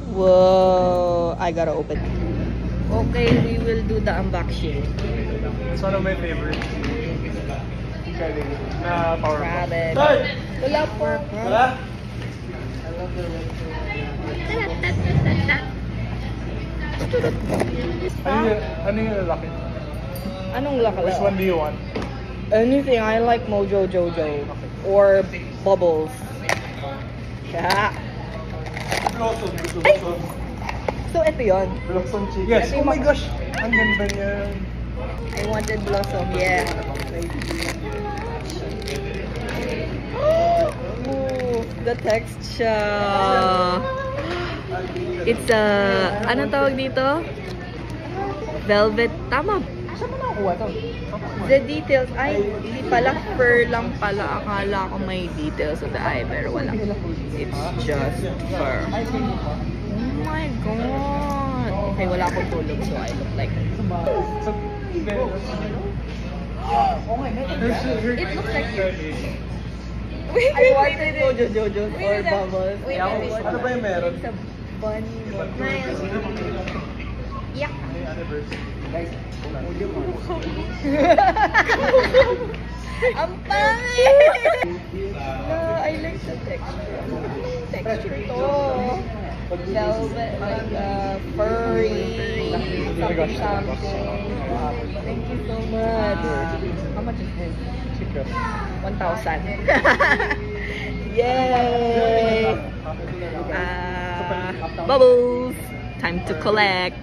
Whoa, I gotta open. Okay, we will do the unboxing. It's one of my favorites. Na power. Grab it. Wala po. Wala? Ano yung lalaki? Anong laka? Which one do you want? Anything. I like Mojo Jojo or Bubbles. Yeah. Blossom. So ito yun. Blossom chicken. Yes. Oh my gosh. Ang ganda niyan. I wanted Blossom. Yeah. Ooh, the texture. It's a anong tawag dito? Velvet. Tama. Saan mo nakuha to? The details, ay, hindi pala, fur lang pala. Akala ko may details of the eye, pero wala. It's just fur. Oh my god. Okay, wala akong tulog, so I look like it looks like I wanted Mojo Jojo's or Bubbles. Ano ba yung meron? It's a bunny. Yak. Guys, Ang pangit! No, I like the texture. Texture to. Velvet, like furry, something. Thank you so much. How much is this? 1,000. Yay! Bubbles! Time to collect.